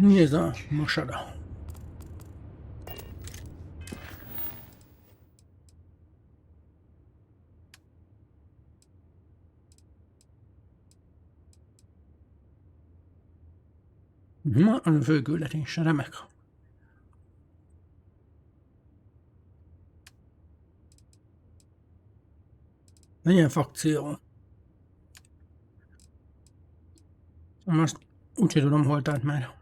Mi ez a mosada? Ma a főküldetés, remek. Legyen fakció. Most úgyhogy tudom, hol tart már.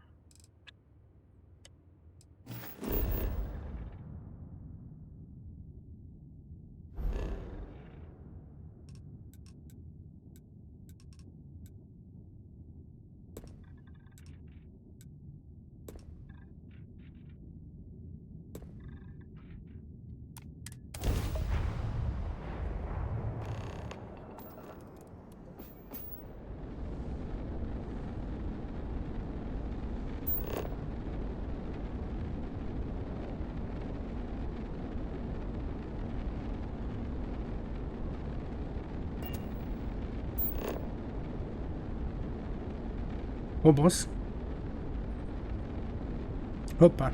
Hobosz. Hoppá.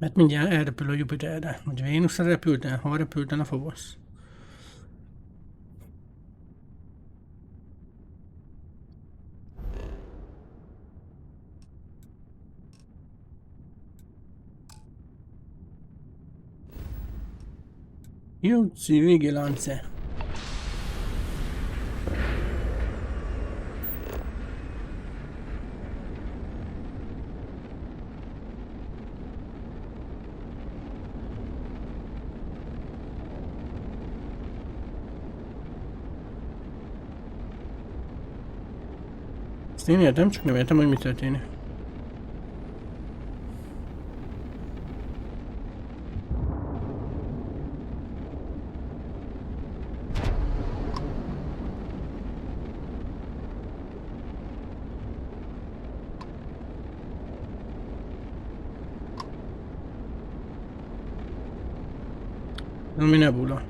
Mert mindjárt elrepül a Jupiterre. Vagy Vénuszra repült el, hol repült el a Fobosz? Juci vigilance. Ezt én értem, csak nem értem, hogy mi történik. Ami nebula.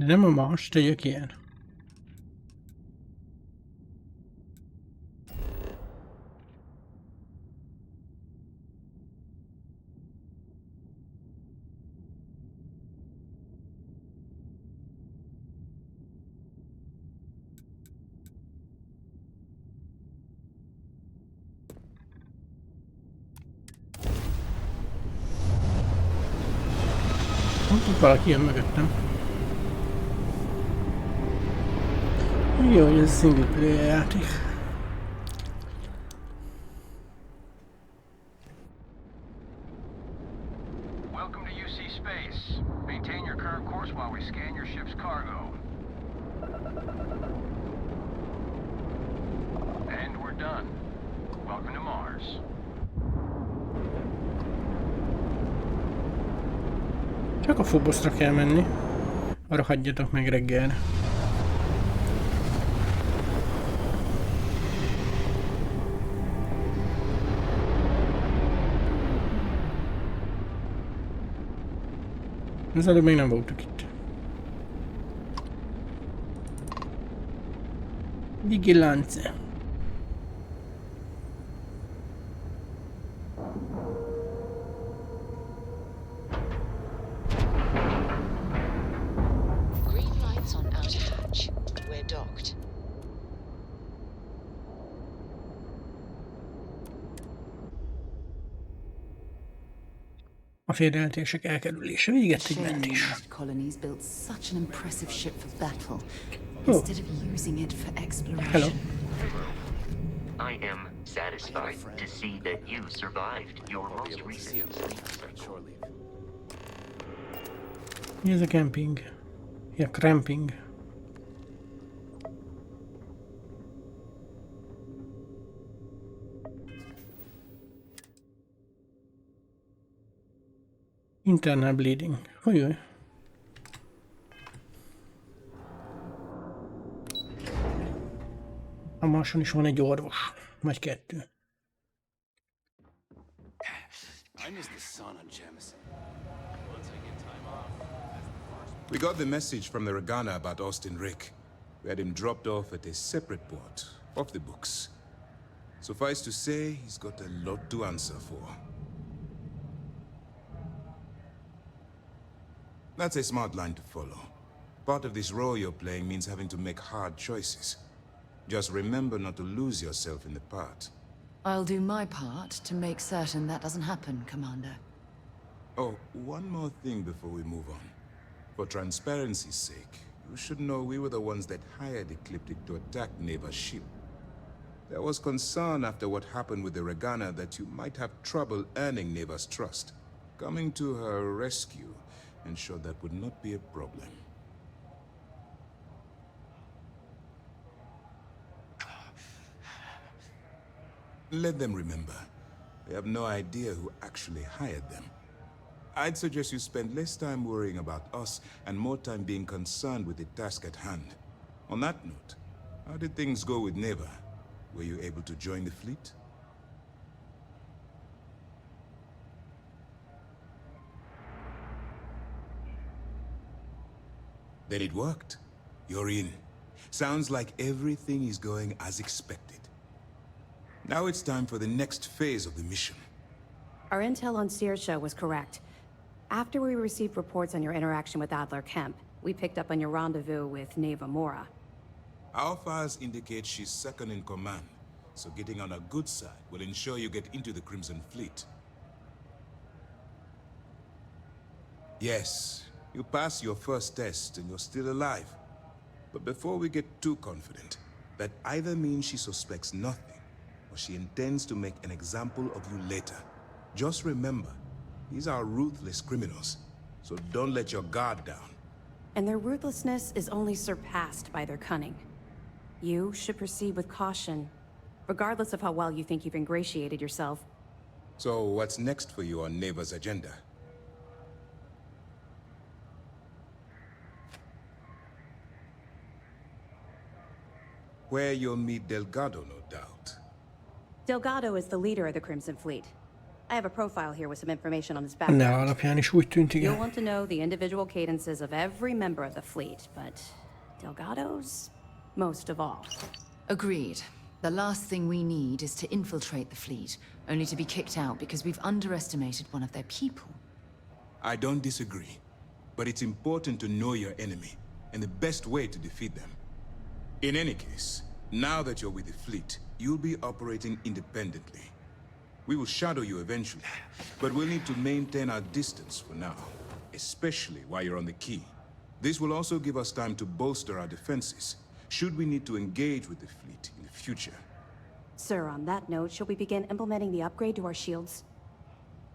De nem a Mars, tegyek ilyen. Ott valaki jön mögöttem. Jó, hogy ez single player játék. Welcome to UC Space. Maintain your current course while we scan your ship's cargo. And we're done. Welcome to Mars. Csak a Foboszra kell menni. Rohadjatok meg reggelre. Az előbb még nem voltak itt. Vigilance. Green lights on outer hatch. We're docked. A félrejelentések elkerülése. Véget egy Shame mentés. most colonies built such an impressive ship for battle Oh. instead of using it for exploration. Hello. I am satisfied to see that you survived your most recent sleep cycle. Mi ez a camping? Ja, cramping. Internal bleeding. Hogy? A Marson is van egy orvos. Vagy kettő. I miss the sun on Jamison. Once I get time off. We got the message from the Regana about Austin Rick. We had him dropped off at a separate port, off the books. Suffice to say, he's got a lot to answer for. That's a smart line to follow. Part of this role you're playing means having to make hard choices. Just remember not to lose yourself in the part. I'll do my part to make certain that doesn't happen, Commander. Oh, one more thing before we move on. For transparency's sake, you should know we were the ones that hired Ecliptic to attack Neva's ship. There was concern after what happened with the Regana that you might have trouble earning Neva's trust. Coming to her rescue ensured that would not be a problem. Let them remember. They have no idea who actually hired them. I'd suggest you spend less time worrying about us and more time being concerned with the task at hand. On that note, how did things go with Neva? Were you able to join the fleet? Then it worked. You're in. Sounds like everything is going as expected. Now it's time for the next phase of the mission. Our intel on Searsha was correct. After we received reports on your interaction with Adler Kemp, we picked up on your rendezvous with Neva Mora. Our files indicate she's second in command, so getting on her good side will ensure you get into the Crimson Fleet. Yes, you passed your first test and you're still alive. But before we get too confident, that either means she suspects nothing, or she intends to make an example of you later. Just remember, these are ruthless criminals, so don't let your guard down. And their ruthlessness is only surpassed by their cunning. You should proceed with caution, regardless of how well you think you've ingratiated yourself. So what's next for you on Neva's agenda? Where you'll meet Delgado, no doubt. Delgado is the leader of the Crimson Fleet. I have a profile here with some information on his Ne background. alapján is úgy tűnt, You'll igen. want to know the individual cadences of every member of the fleet, but Delgado's most of all. Agreed. The last thing we need is to infiltrate the fleet, only to be kicked out because we've underestimated one of their people. I don't disagree, but it's important to know your enemy, and the best way to defeat them. In any case, now that you're with the fleet, you'll be operating independently. We will shadow you eventually, but we'll need to maintain our distance for now, especially while you're on the key. This will also give us time to bolster our defenses, should we need to engage with the fleet in the future. Sir, on that note, shall we begin implementing the upgrade to our shields?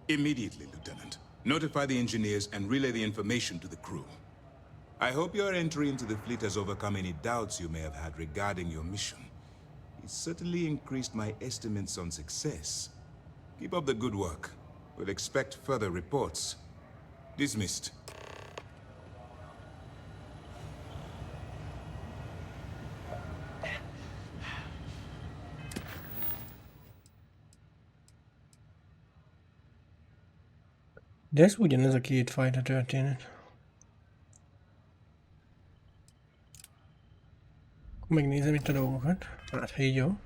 Immediately, Lieutenant. Notify the engineers and relay the information to the crew. I hope your entry into the fleet has overcome any doubts you may have had regarding your mission. It certainly increased my estimates on success. Keep up the good work. We'll expect further reports. Dismissed. De ez ugyanez a két fajta történet. Megnézem itt a dolgokat. Hát, ha így jó.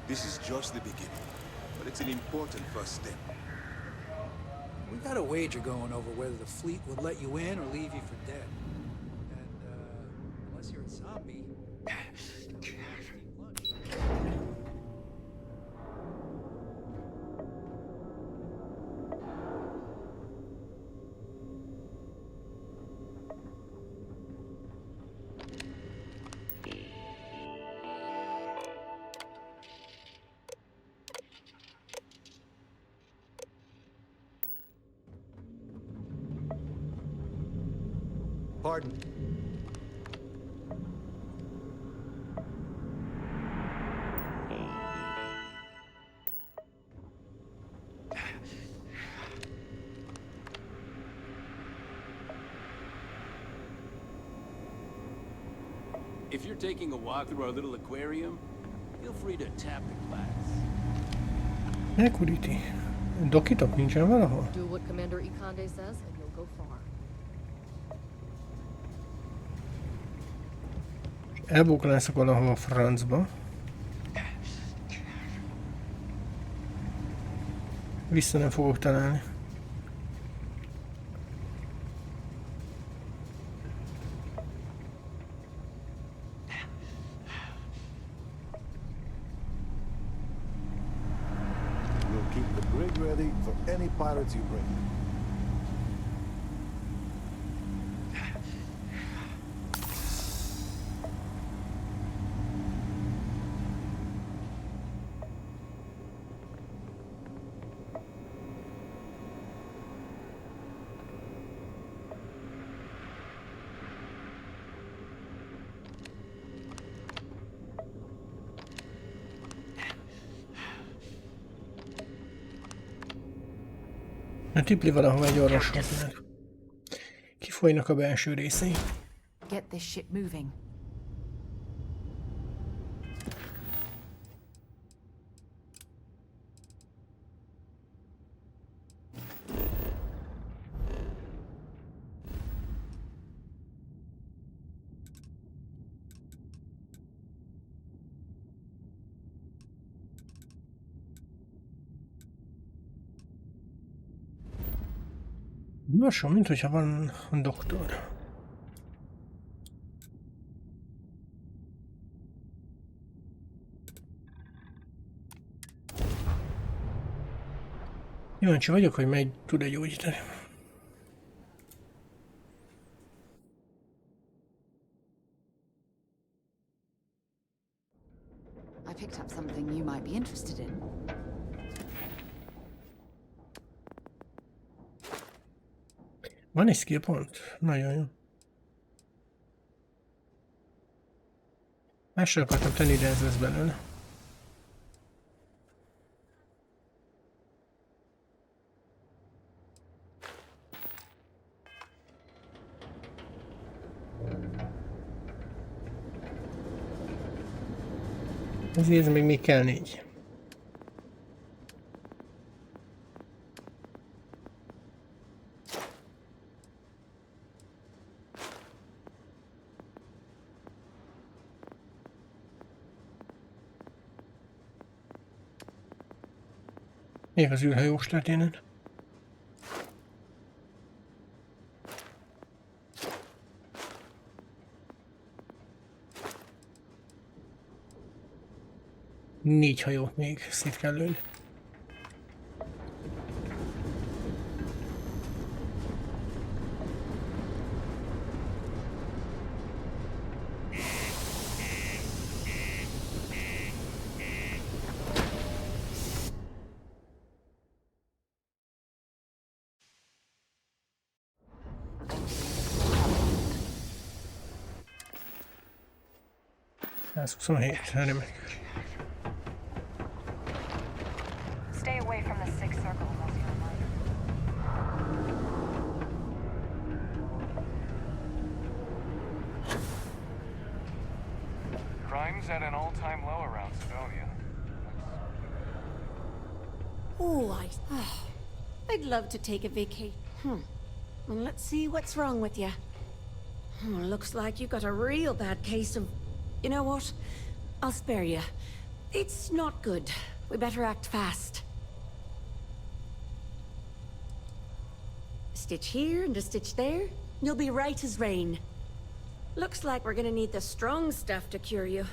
This is just the beginning, but it's an important first step. We got a wager going over whether the fleet would let you in or leave you for dead. And, unless you're a zombie... Pardon. If you're taking a walk through our little aquarium, feel free to tap the glass. Elküldíti. Dokitok nincsen valahol? Do what Commander Ikande says, and you'll go far. Elbuklászok valahol a francba. Vissza nem fogok találni. We'll keep the brig ready for any pirates you bring. A tipli valahol egy orvosoknál. Kifolynak a belső részei. Get this ship moving. Lassan, mint hogyha van doktor. Kíváncsi vagyok, hogy meg tud-e gyógyítani. I picked up something you might be interested in. Van egy skill pont? Nagyon jó. Másra akartam tenni, de ez lesz belőle. Ezért még mi kell 4. Még az űrhajós történet. Négy hajót még szét kell lőni. Ez 27, remek. Stay away from the sixth circle unless you're reminded. I'd love to take a vacation. Well, let's see what's wrong with you. Looks like you got a real bad case of... You know what? I'll spare you. It's not good. We better act fast. A stitch here and a stitch there. You'll be right as rain. Looks like we're gonna need the strong stuff to cure you.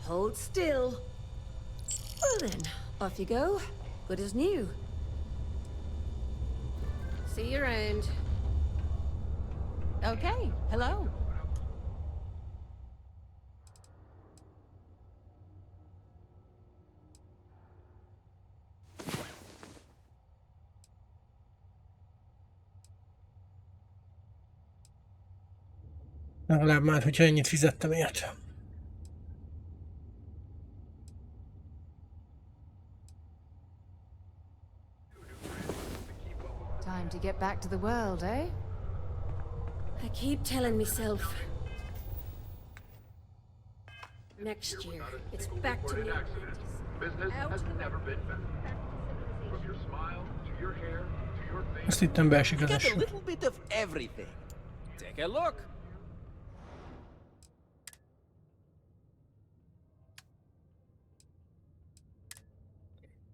Hold still. Well then, off you go. Good as new. See you around. Okay, hello. Legalább már, hogyha ennyit fizettem érte. Time to get back to the world, eh? I keep telling myself. Next year, it's back to me. Business has never been better. From your smile to your hair to your face. Azt hittem beesik az Got a eső. little bit of everything. Take a look.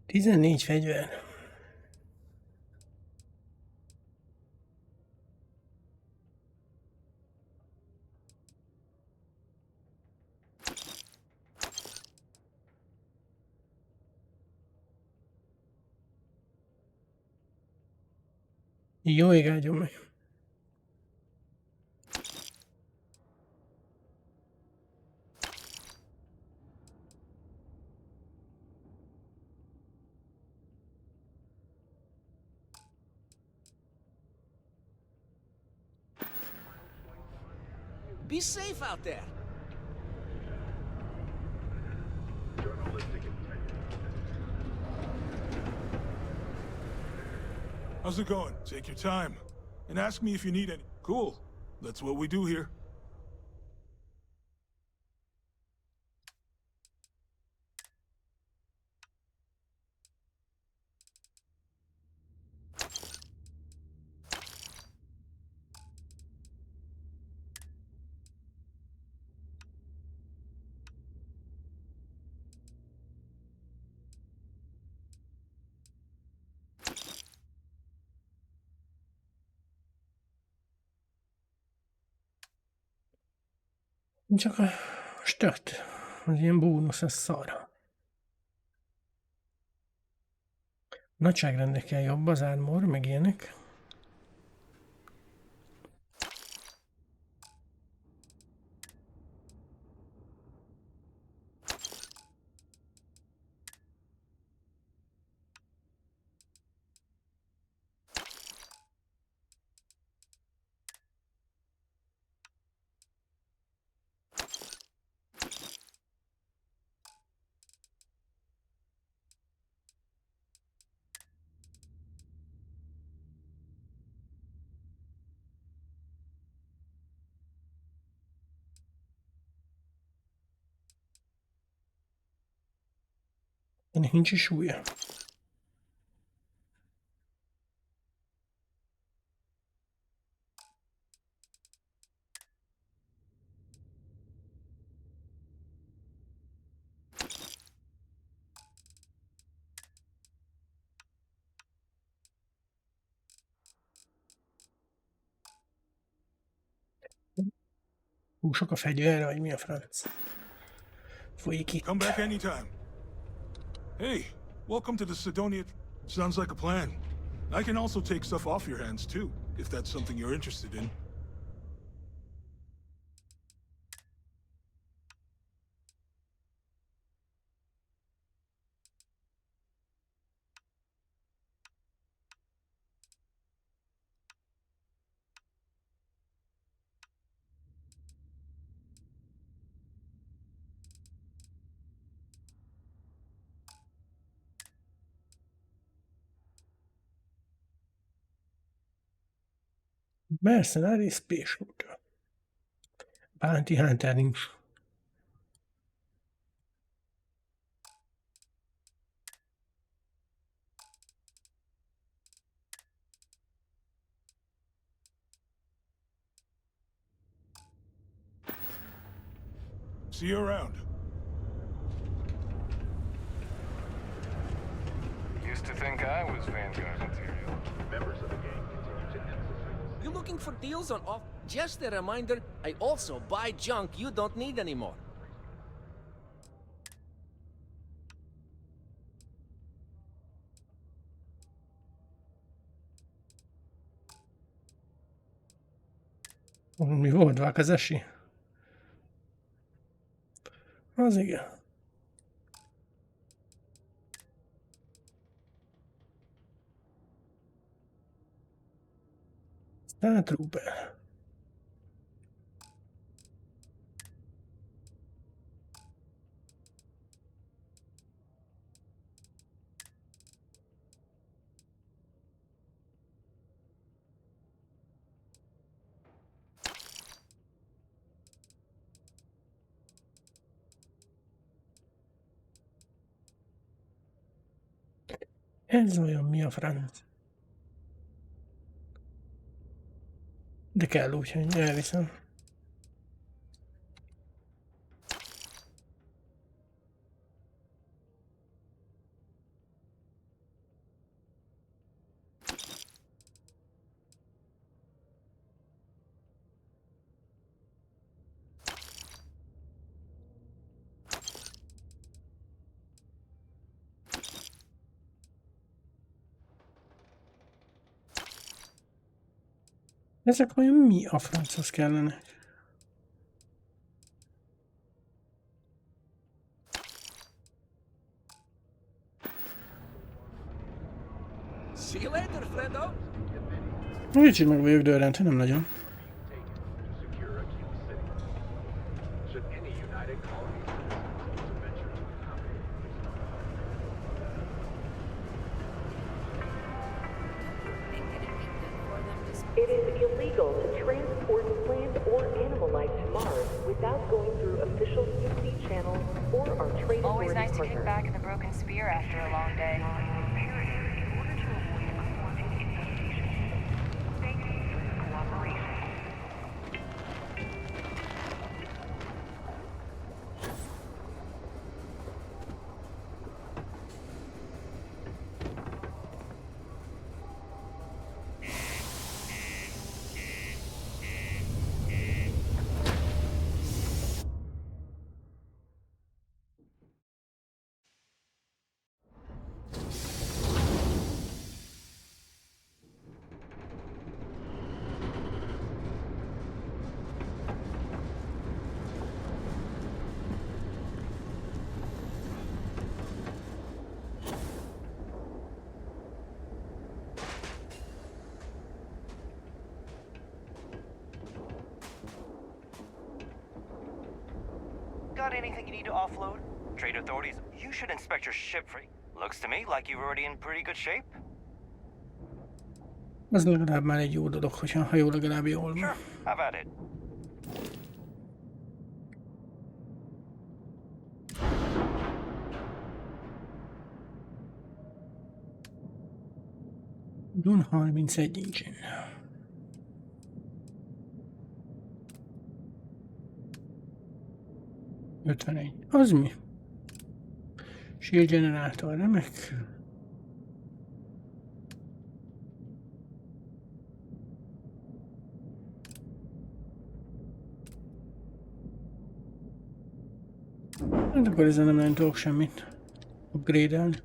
Tizennégy fegyver. Jó ég áldjon meg. Be safe out there. How's it going? Take your time. And ask me if you need any. Cool. That's what we do here. Csak a stat. Az ilyen bónusz, ez szar. Nagyságrendekkel jobb az armor, meg ilyenek. Ennek nincs is súlya. Sok a fegyver, vagy mi a franc? Folyik itt. Come back anytime. Hey, welcome to the Sidonia. Sounds like a plan. I can also take stuff off your hands too, if that's something you're interested in. Mercenaries patient. Bounty Hunter nincs. See you around. Used to think I was Vanguard material. Members of the gang continue to infiltrate. You looking for deals on off? Just a reminder, I also buy junk you don't need anymore. Mi volt? Vákezesi? Az igen. Trooper. Ez olyan mi a franc? De kell úgy, hogy elviszem. Ezek vajon mi a franchoz kellenek? See you later, friendo. Kicsit meg vagyok dörrent, nem nagyon. It is illegal to transport plant or animal life to Mars without going through official UC channels or our trade Always authority nice to kick partners. back in the broken spear after a long day. Got anything you need to offload? Trade authorities, you should inspect your ship for... Looks to me like you're already in pretty good shape. Az legalább már egy jó dolog, hogyha a hajó legalább jól van. Sure, have at it. Dun 31 engine. Az mi? Shield generátor, remek. Hát akkor ezzel nem tudok semmit upgrade-elni.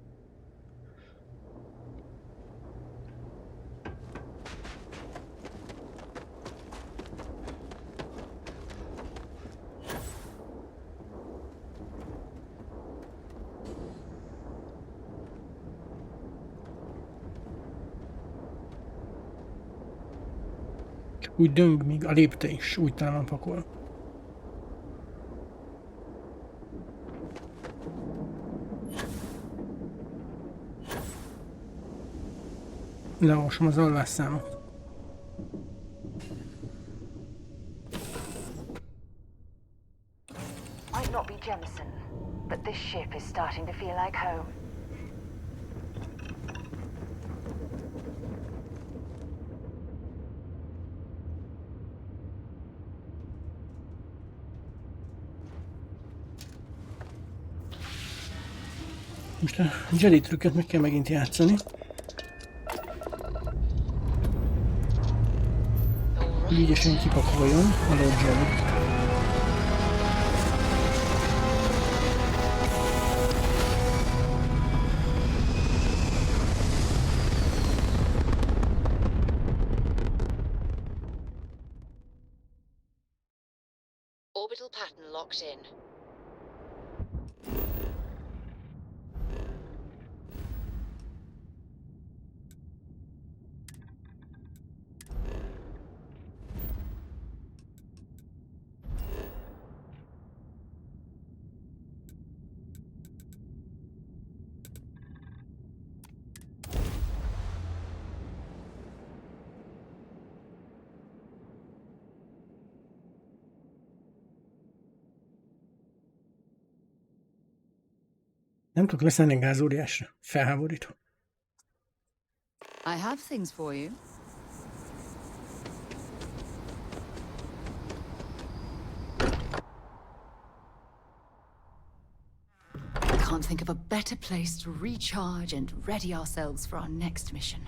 Úgy döng, míg a lépte is úgy talán pakol. Leolvasom az alvásszámot. Might not be Jemison, but this ship is starting to feel like home. Most a Jedi trükköt meg kell megint játszani. Ügyesen kipakoljon a Lord Jedi. Orbital pattern locked in. Nem tudok leszállni gázóriásra. Felháborító. I have things for you. I can't think of a better place to recharge and ready ourselves for our next mission.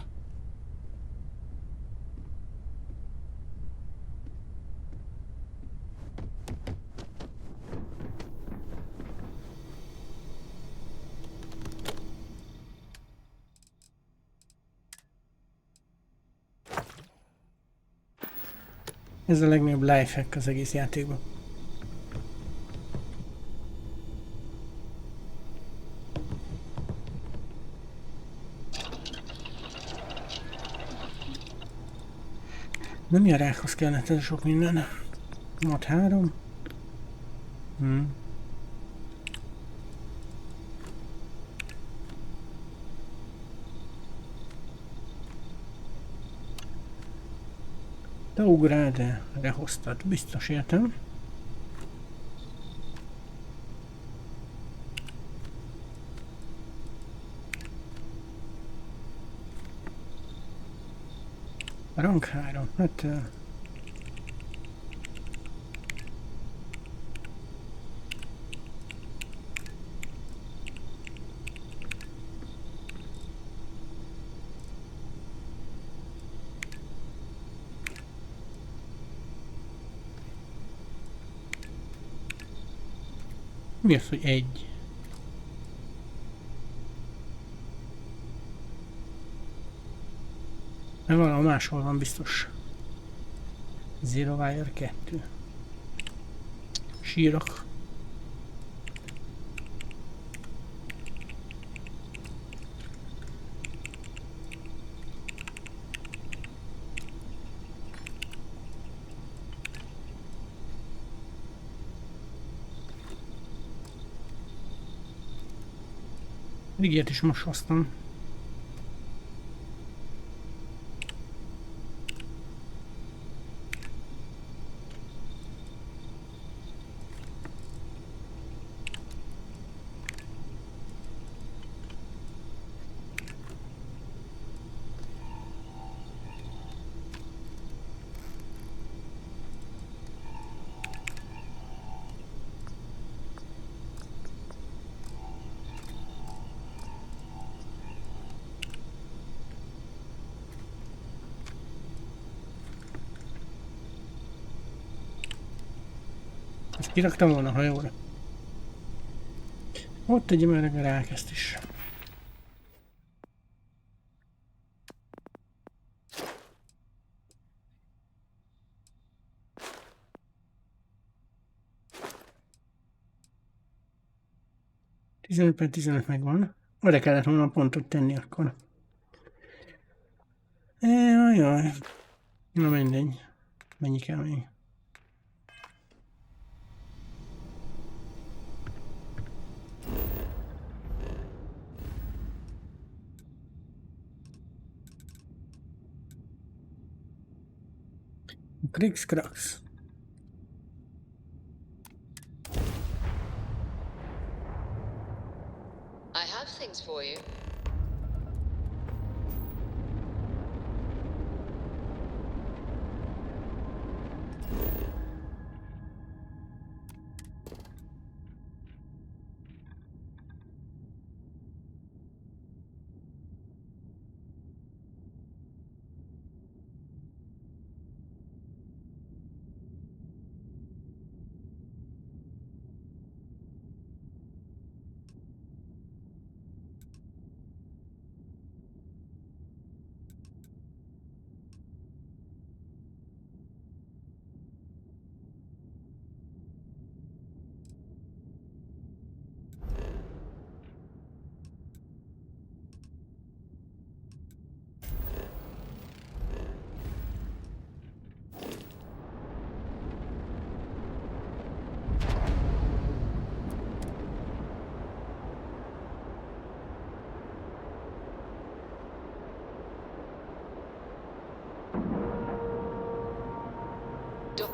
Ez a legnagyobb lifehack az egész játékban. Nem járákhoz kellett ez sok minden. Mod 3. Te ugrál, de lehoztad. Biztos értem. Rank 3. Hát... mi az, hogy egy? Mert valahol máshol van biztos. Zero Wire 2. Sírok. Ilyet is most hoztam. Ezt kiraktam volna a hajóra. Ott tegyem el legalább ezt is. Per 15 megvan. Oda kellett volna pontot tenni akkor. Jaj. Na mindegy. Mennyi kell még? Cracks. I have things for you.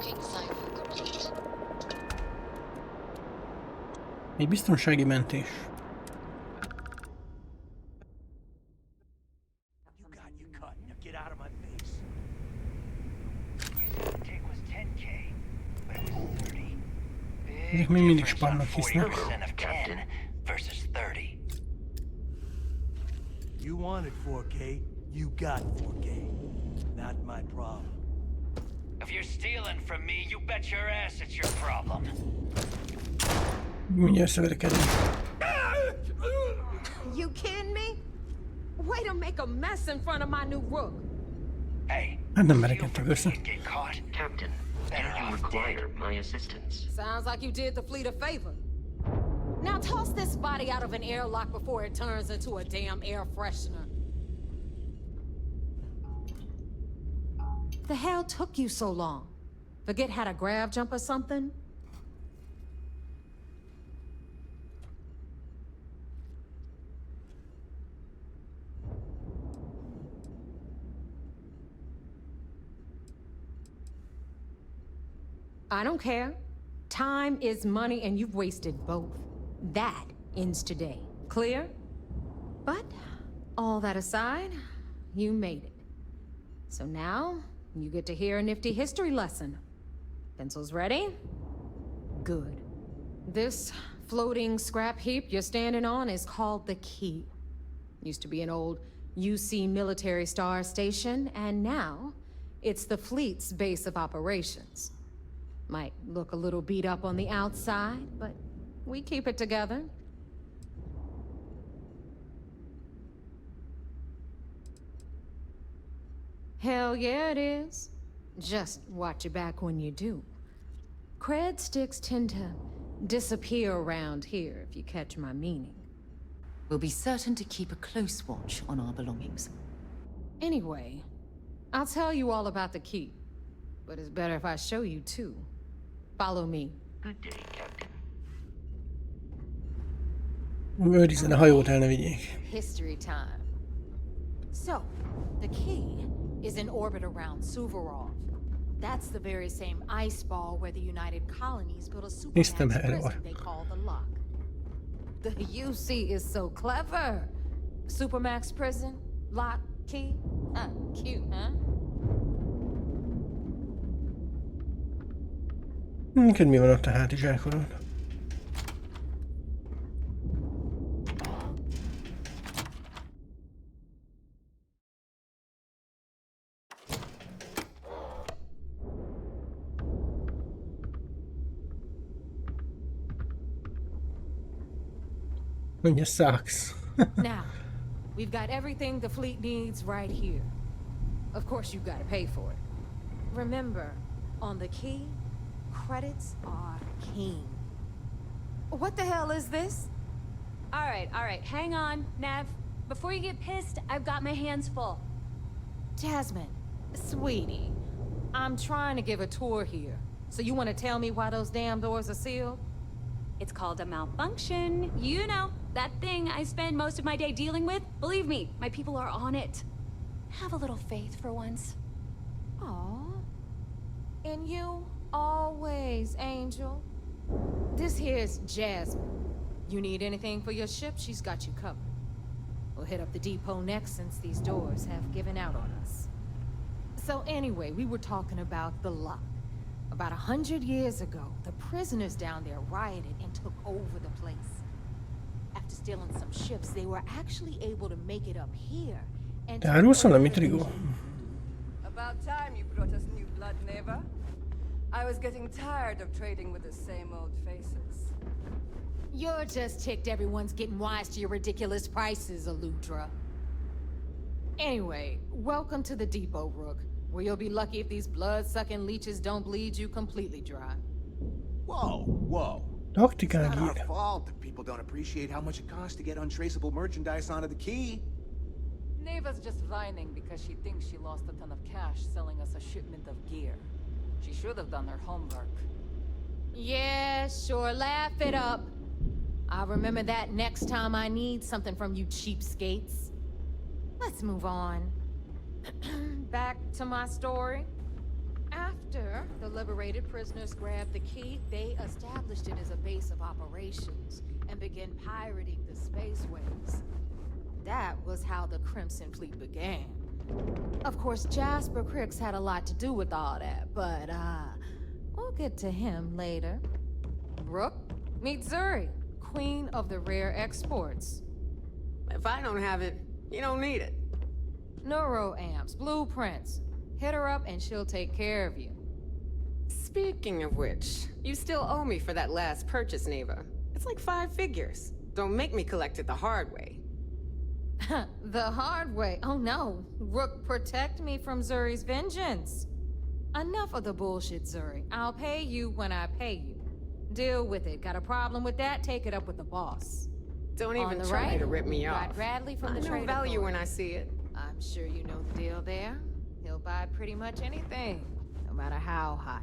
Docking cycle complete. Egy biztonsági mentés. Ezek még mindig spannak hisznek. You wanted 4K, you got 4K. Not my problem. If you're stealing from me, you bet your ass it's your problem. Mindjárt szöverekedünk. You kidding me? Way to make a mess in front of my new rook. Hát nem merekedtek össze. Captain, do you require my assistance? Sounds like you did the fleet a favor. Now toss this body out of an airlock before it turns into a damn air freshener. The hell took you so long? Forget how to grav jump or something? I don't care. Time is money and you've wasted both. That ends today. Clear? But all that aside, you made it. So now, you get to hear a nifty history lesson. Pencils ready? Good. This floating scrap heap you're standing on is called the Key. Used to be an old UC military star station, and now it's the fleet's base of operations. Might look a little beat up on the outside, but we keep it together. Hell yeah, it is. Just watch your back when you do. Cred sticks tend to disappear around here, if you catch my meaning. We'll be certain to keep a close watch on our belongings. Anyway, I'll tell you all about the Key. But it's better if I show you too. Follow me. Good day, Captain. Őrizzen a hajót, el ne vigyék. History time. So, the Key is in orbit around Suvorov. That's the very same ice ball where the United Colonies built a supermax prison they call the Lock. The UC is so clever. Supermax prison, Lock, Key. Cute, huh? Neked mi van ott a hátizsákodon? Mondja, sucks. Now, we've got everything the fleet needs right here. Of course, you've got to pay for it. Remember, on the Key, credits are king. What the hell is this? All right, hang on, Nav. Before you get pissed, I've got my hands full. Jasmine, sweetie, I'm trying to give a tour here. So you want to tell me why those damn doors are sealed? It's called a malfunction. You know, that thing I spend most of my day dealing with. Believe me, my people are on it. Have a little faith for once. Aw. And you, always, Angel. This here's Jasmine. You need anything for your ship, she's got you covered. We'll hit up the depot next since these doors have given out on us. So anyway, we were talking about the Lock. About 100 years ago, the prisoners down there rioted and took over the place. After stealing some ships, they were actually able to make it up here. And About time you brought us new blood, Neva. I was getting tired of trading with the same old faces. You're just ticked everyone's getting wise to your ridiculous prices, Aludra. Anyway, welcome to the depot, Rook, where you'll be lucky if these blood-sucking leeches don't bleed you completely dry. Whoa. It's not our fault that people don't appreciate how much it costs to get untraceable merchandise onto the Key. Neva's just whining because she thinks she lost a ton of cash selling us a shipment of gear. She should have done her homework. Yeah, sure, laugh it up. I'll remember that next time I need something from you cheapskates. Let's move on. Back to my story. After the liberated prisoners grabbed the key, they established it as a base of operations and began pirating the spaceways. That was how the Crimson Fleet began. Of course, Jasper Cricks had a lot to do with all that, but, we'll get to him later. Brooke, meet Zuri, queen of the rare exports. If I don't have it, you don't need it. Neuroamps, blueprints. Hit her up and she'll take care of you. Speaking of which, you still owe me for that last purchase, Neva. It's like 5 figures. Don't make me collect it the hard way. The hard way? Oh no. Rook, protect me from Zuri's vengeance. Enough of the bullshit, Zuri. I'll pay you when I pay you. Deal with it. Got a problem with that? Take it up with the boss. Don't even try to rip me off. Got Bradley from I the know trade value authority. when I see it. I'm sure you know the deal there. He'll buy pretty much anything, no matter how hot.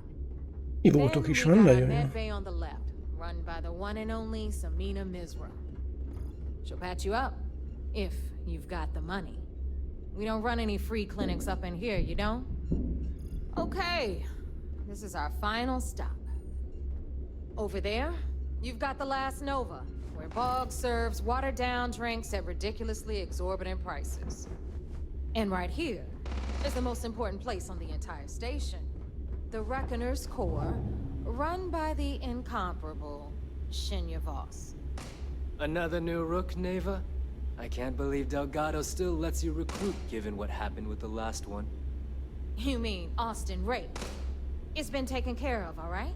I voltok is van, Then we got a nagyon jó. med bay on the left, run by the one and only Samina Mizra. She'll patch you up, if you've got the money. We don't run any free clinics up in here, you don't? Okay, this is our final stop. Over there, you've got the Last Nova, where Bog serves watered-down drinks at ridiculously exorbitant prices. And right here is the most important place on the entire station. The Reckoner's Core, run by the incomparable Shinya Voss. Another new rook, Neva? I can't believe Delgado still lets you recruit, given what happened with the last one. You mean Austin Rape? It's been taken care of, all right?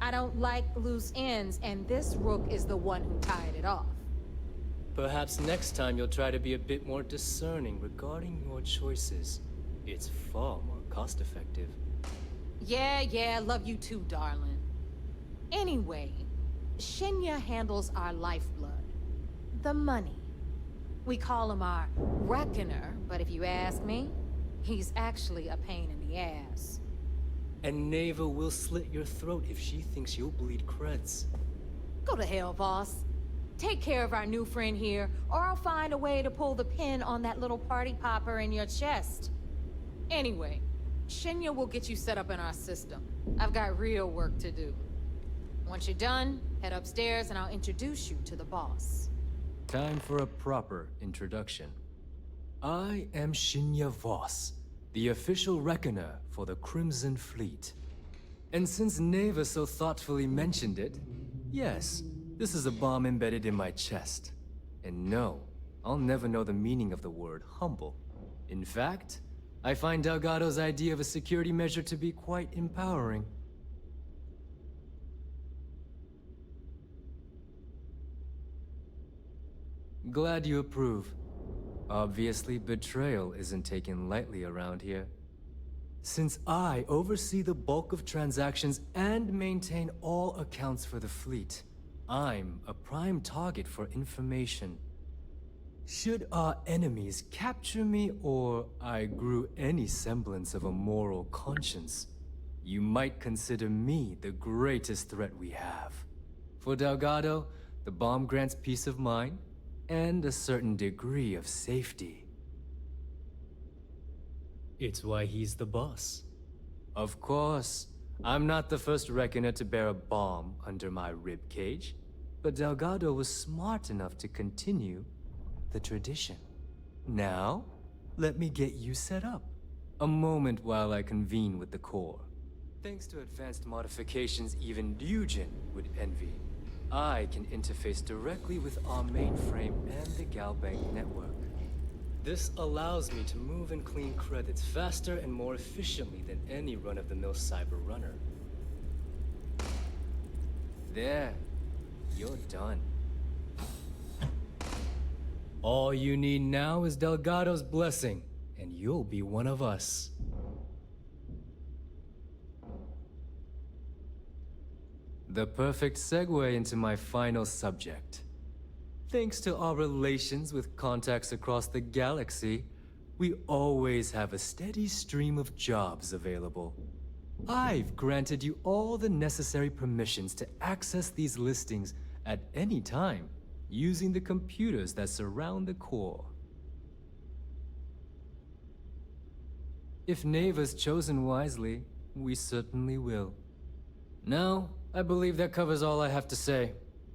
I don't like loose ends, and this rook is the one who tied it off. Perhaps next time you'll try to be a bit more discerning regarding your choices. It's far more cost-effective. Yeah, love you too, darling. Anyway, Shinya handles our lifeblood. The money. We call him our Reckoner, but if you ask me, he's actually a pain in the ass. And Neva will slit your throat if she thinks you'll bleed creds. Go to hell, boss. Take care of our new friend here, or I'll find a way to pull the pin on that little party popper in your chest. Anyway, Shinya will get you set up in our system. I've got real work to do. Once you're done, head upstairs and I'll introduce you to the boss. Time for a proper introduction. I am Shinya Voss, the official reckoner for the Crimson Fleet. And since Neva so thoughtfully mentioned it, yes, this is a bomb embedded in my chest. And no, I'll never know the meaning of the word humble. In fact, I find Delgado's idea of a security measure to be quite empowering. Glad you approve. Obviously, betrayal isn't taken lightly around here. Since I oversee the bulk of transactions and maintain all accounts for the fleet, I'm a prime target for information. Should our enemies capture me, or I grew any semblance of a moral conscience, you might consider me the greatest threat we have. For Delgado, the bomb grants peace of mind and a certain degree of safety. It's why he's the boss. Of course, I'm not the first reckoner to bear a bomb under my ribcage, but Delgado was smart enough to continue the tradition. Now, let me get you set up. A moment while I convene with the core. Thanks to advanced modifications even Ryujin would envy, I can interface directly with our mainframe and the Galbank network. This allows me to move and clean credits faster and more efficiently than any run-of-the-mill cyber runner. There, you're done. All you need now is Delgado's blessing, and you'll be one of us. The perfect segue into my final subject. Thanks to our relations with contacts across the galaxy, we always have a steady stream of jobs available. I've granted you all the necessary permissions to access these listings at any time, using the computers that surround the core. If Neva's chosen wisely, We certainly will. Now, I believe that covers all I have to say.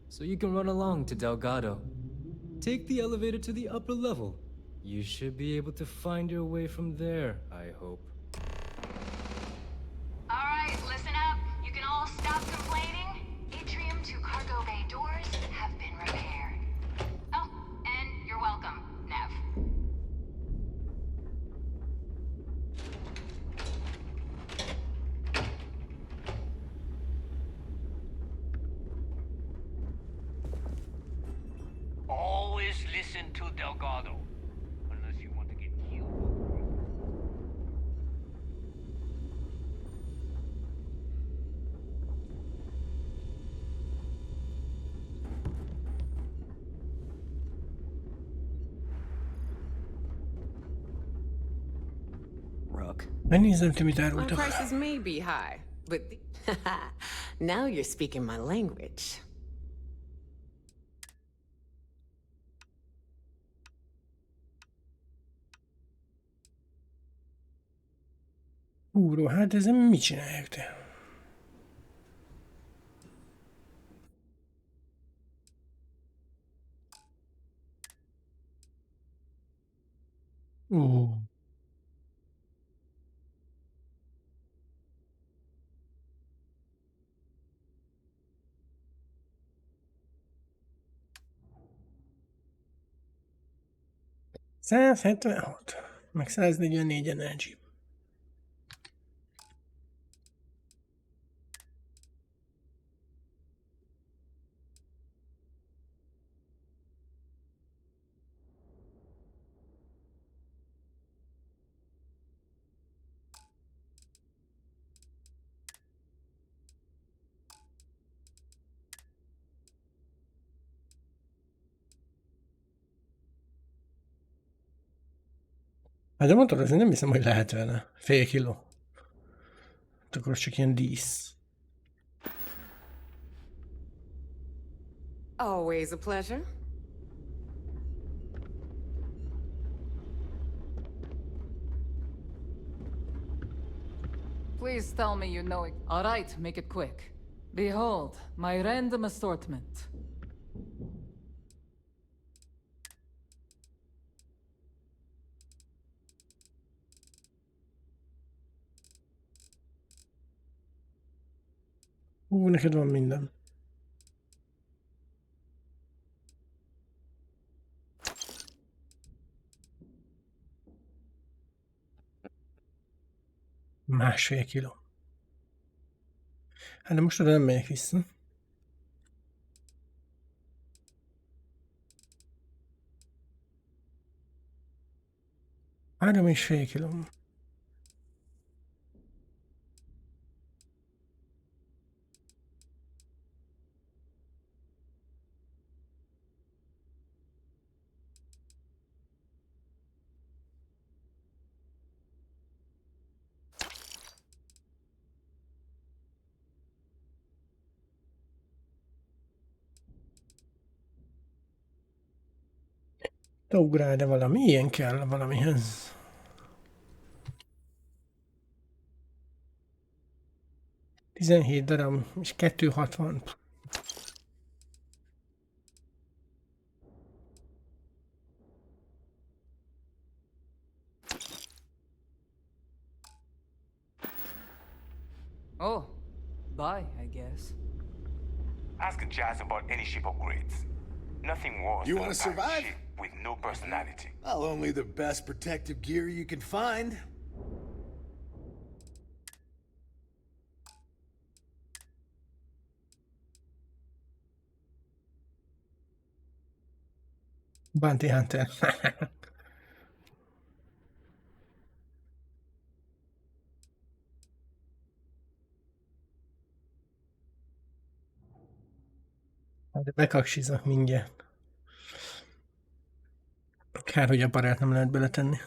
So you can run along to Delgado. Take the elevator to the upper level. You should be able to find your way from there, I hope. Alright, listen up. You can all stop complaining. Atrium to cargo bay doors have been repaired. Oh, and you're welcome, Nev. Always listen to Delgado. Unless you want to get killed. Rook. Megnézem, te mit My árultak. prices may be high, but now you're speaking my language. Úró, hát ezen mit csinálják te? Ó. ...176, meg 144 energy. Hát de mondtad, azért nem hiszem, hogy lehet vele. Fél kiló. Akkor csak ilyen dísz. Always a pleasure. Please tell me you know it. All right, make it quick. Behold, my random assortment. Neked van minden. Másfél kiló. Hát de most oda nem megyek vissza. Három és fél kiló. Te ugrál, de valami ilyen kell valamihez. ...17 darab, és 260. Oh, bye, I guess. Ask Jazz about any ship upgrades. Nothing worse You than wanna a bad survive? ship with no personality. Well, only the best protective gear you can find. Bounty Hunter. De bekaksizok mindjárt. Kár, hogy a parát nem lehet beletenni.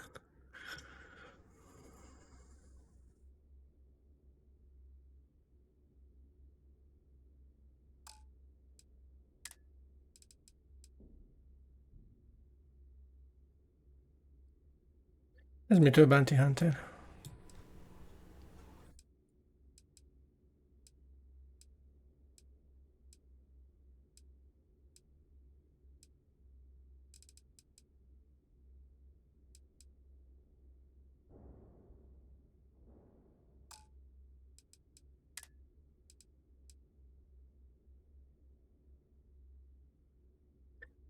Ez mitől Bounty Hunter?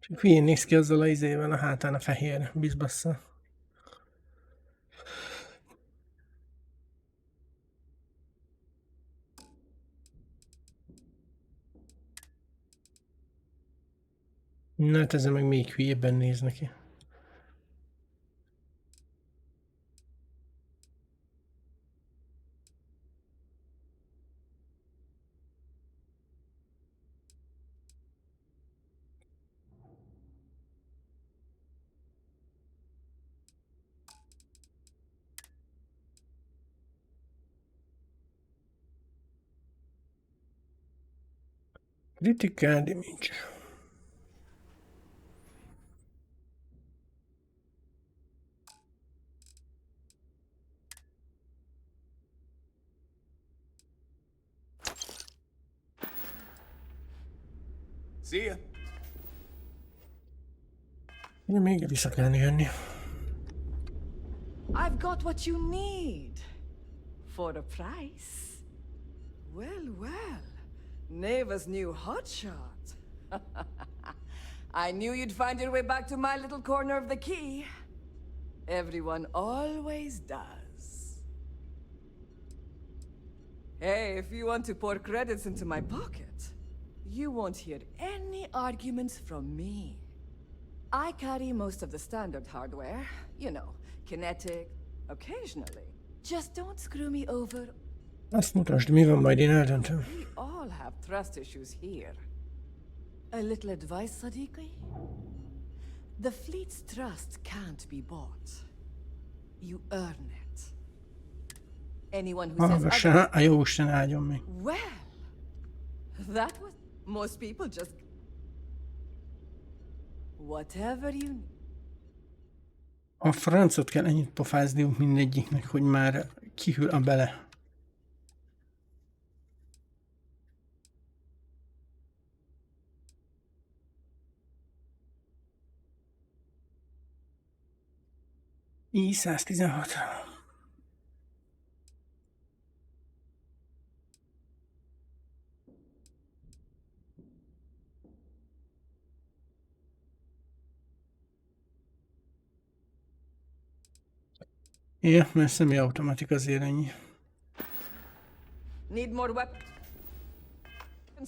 Csak hülyén néz ki azzal a izével a hátán a fehér bizbassza. Na hát ezzel meg még hülyébben néz neki. Critical damage. See ya. Még vissza kellene jönni. I've got what you need. For a price. Well, well. Neva's new hotshot. I knew you'd find your way back to my little corner of the key. Everyone always does. Hey, if you want to pour credits into my pocket, you won't hear any arguments from me. I carry most of the standard hardware. You know, kinetic, occasionally. Just don't screw me over. Azt mutasd, mi van, majd én eldöntöm. We all have trust issues here. A little advice, Sadiqi? The fleet's trust can't be bought. You earn it. Anyone who says Hallgassál, a jóisten áldjon meg. well, that was... Most people just... Whatever you need. A francot kell ennyit pofázniuk mindegyiknek, hogy már kihűl a bele. I-116. Ja, mert személyautomatik azért ennyi. Need more weapons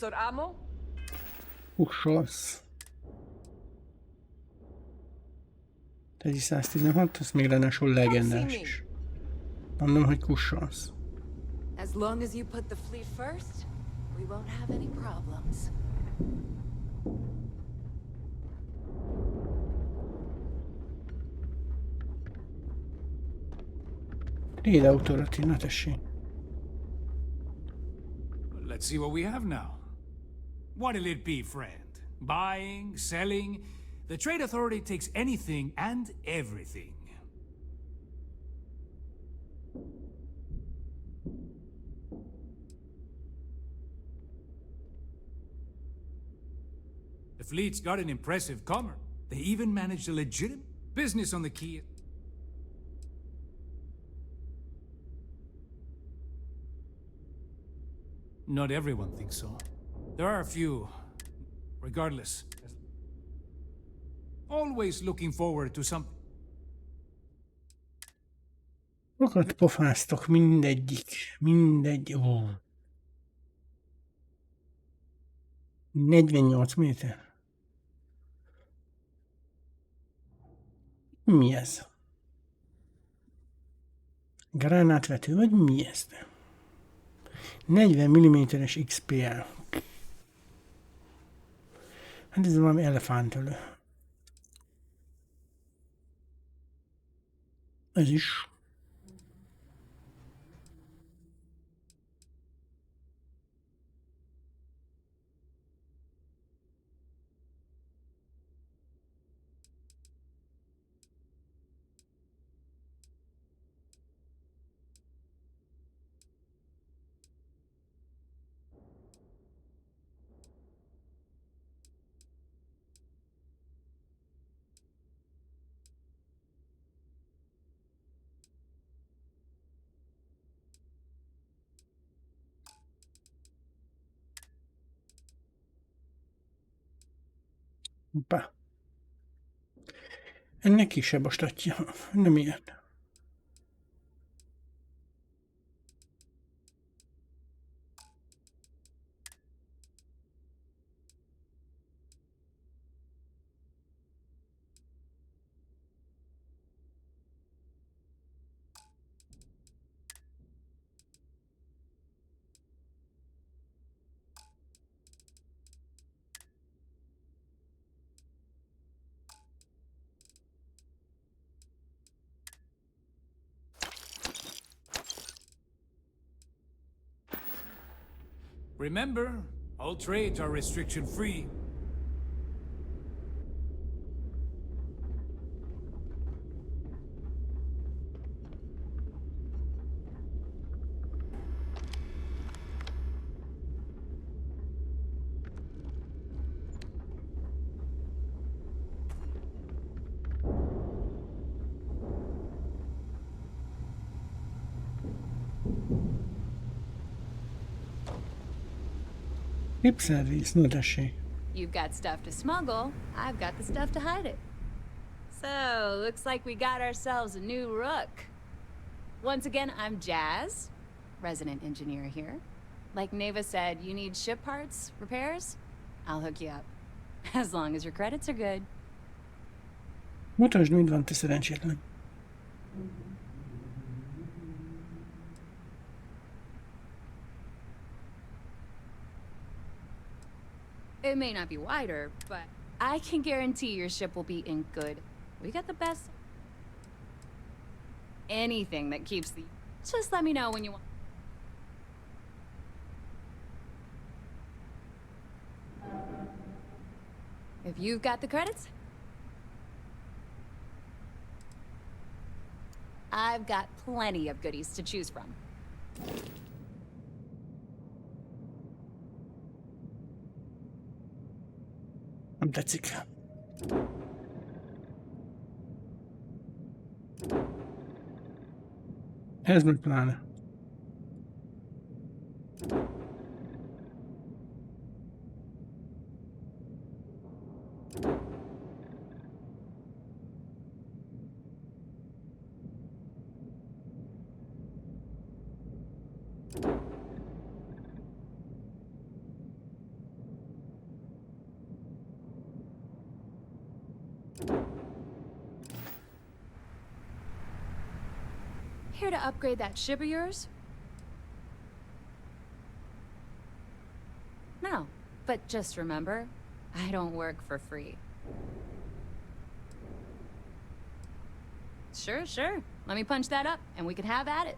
or ammo? Kussolsz. Egy 116, az még ráadásul legendás is. Mondom, hogy kussolsz. As long as you put the fleet first, we won't have any problems. Raid Authority, na tessék. Let's see what we have now. What'll it be, friend? Buying, selling? The Trade Authority takes anything and everything. The fleet's got an impressive comer. They even managed a legitimate business on the key. Not everyone thinks so. There are a few. Regardless. Always looking forward to some... Sokat pofáztok, mindegyik. Mindegy. Ó. 48 méter. Mi ez? Gránátvető, vagy mi ez? 40 mm-es XPL. Hát ez valami elefántölő. Ez is. Hoppá. Ennek kisebb a statja. Nem ilyen. Remember, all trades are restriction-free. Lip service, no tessék. You've got stuff to smuggle, I've got the stuff to hide it. So, looks like we got ourselves a new rook. Once again, I'm Jazz, resident engineer here. Like Neva said, you need ship parts, repairs? I'll hook you up. As long as your credits are good. Mutasd, mind van, te szerencsétlen. It may not be wider, but I can guarantee your ship will be in good. We got the best. Anything that keeps the... Just let me know when you want. If you've got the credits, I've got plenty of goodies to choose from. Nem tetszik. Ez meg pláne. Here to upgrade that ship of yours? No, but just remember, I don't work for free. Sure, sure. Let me punch that up, and we can have at it.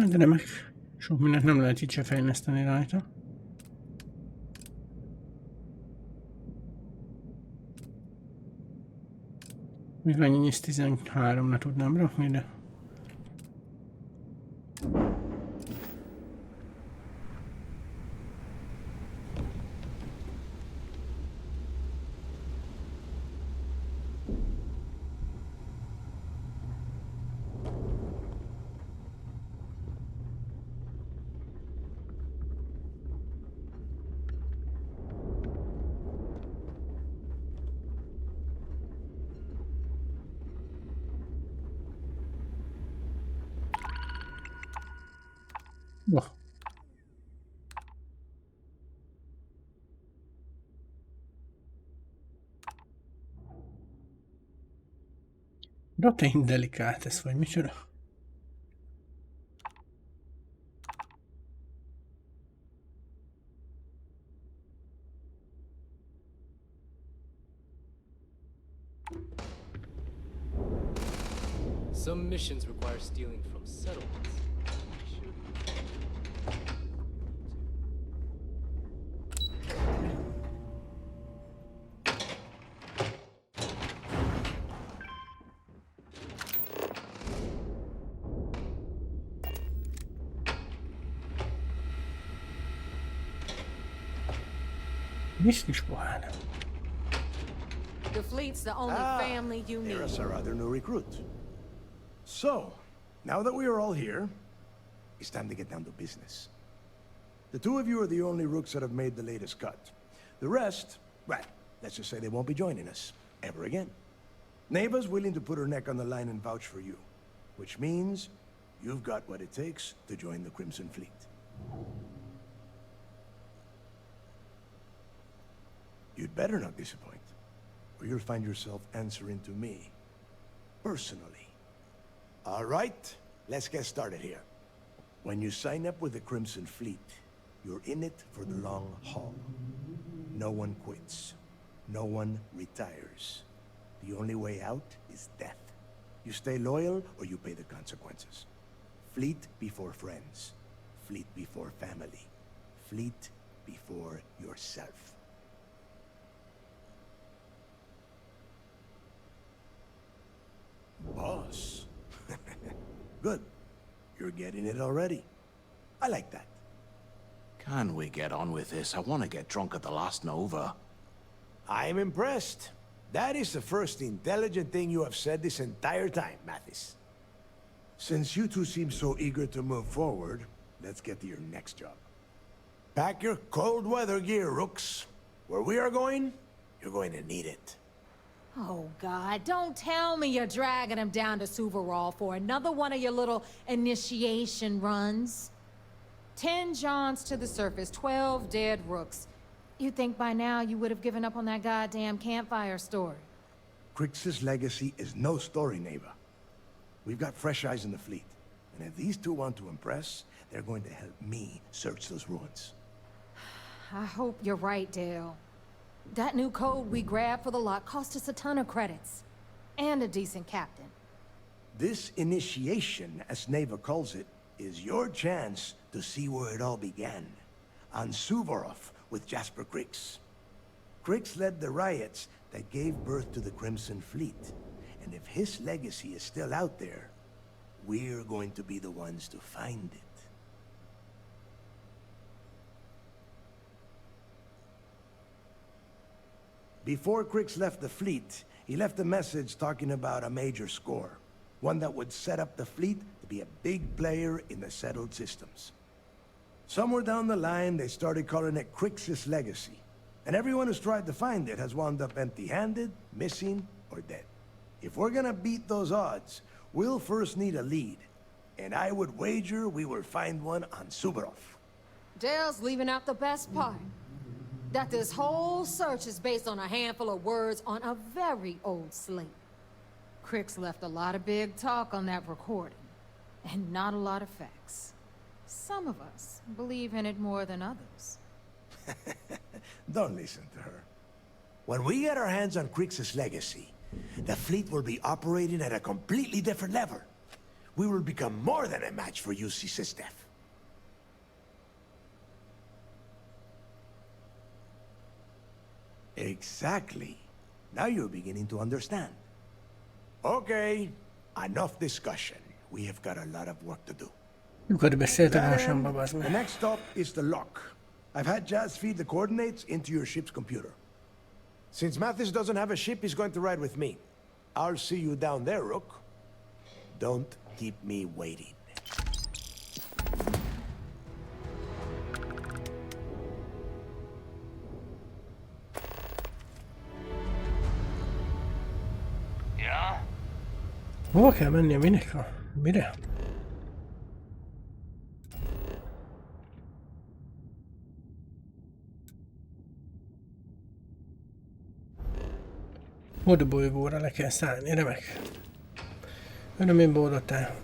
De remek. Sok mindent nem lehet itt se fejleszteni rajta. Még annyi NIS 13-ra tudnám rakni, de... Boh. Protein delicates, vagy micsoda? Some missions require stealing from settlements. Misztis pohán. The fleet's the only family you need. There's our other new recruit. So, now that we are all here, it's time to get down to business. The two of you are the only rooks that have made the latest cut. The rest, well, let's just say they won't be joining us ever again. Neva's willing to put her neck on the line and vouch for you, which means you've got what it takes to join the Crimson Fleet. You'd better not disappoint, or you'll find yourself answering to me, personally. All right, let's get started here. When you sign up with the Crimson Fleet, you're in it for the long haul. No one quits. No one retires. The only way out is death. You stay loyal or you pay the consequences. Fleet before friends. Fleet before family. Fleet before yourself. Boss. Good. You're getting it already. I like that. Can we get on with this? I want to get drunk at the last Nova. I'm impressed. That is the first intelligent thing you have said this entire time, Mathis. Since you two seem so eager to move forward, let's get to your next job. Pack your cold weather gear, Rooks. Where we are going, you're going to need it. Oh, God, don't tell me you're dragging him down to Suvorov for another one of your little initiation runs. 10 Johns to the surface, 12 dead rooks. You'd think by now you would have given up on that goddamn campfire story. Crix's legacy is no story, Neva. We've got fresh eyes in the fleet. And if these two want to impress, they're going to help me search those ruins. I hope you're right, Dale. That new code we grabbed for the lot cost us a ton of credits. And a decent captain. This initiation, as Neva calls it, is your chance to see where it all began. On Suvorov with Jasper Crix. Crix led the riots that gave birth to the Crimson Fleet. And if his legacy is still out there, we're going to be the ones to find it. Before Crix left the fleet, he left a message talking about a major score. One that would set up the fleet to be a big player in the settled systems. Somewhere down the line, they started calling it Crix's legacy. And everyone who's tried to find it has wound up empty-handed, missing, or dead. If we're gonna beat those odds, we'll first need a lead. And I would wager we will find one on Suvorov. Dale's leaving out the best part. That this whole search is based on a handful of words on a very old slate. Crix left a lot of big talk on that recording, and not a lot of facts. Some of us believe in it more than others. Don't listen to her. When we get our hands on Crix's legacy, the fleet will be operating at a completely different level. We will become more than a match for UC Systef. Exactly. Now you're beginning to understand. Okay, enough discussion. We have got a lot of work to do. The next stop is the lock. I've had Jazz feed the coordinates into your ship's computer. Since Mathis doesn't have a ship, he's going to ride with me. I'll see you down there, Rook. Don't keep me waiting. Yeah? Hova kell mennie? Minek? Mire? Odabolygóra le kell szállni, remek. Örömén boldogtál.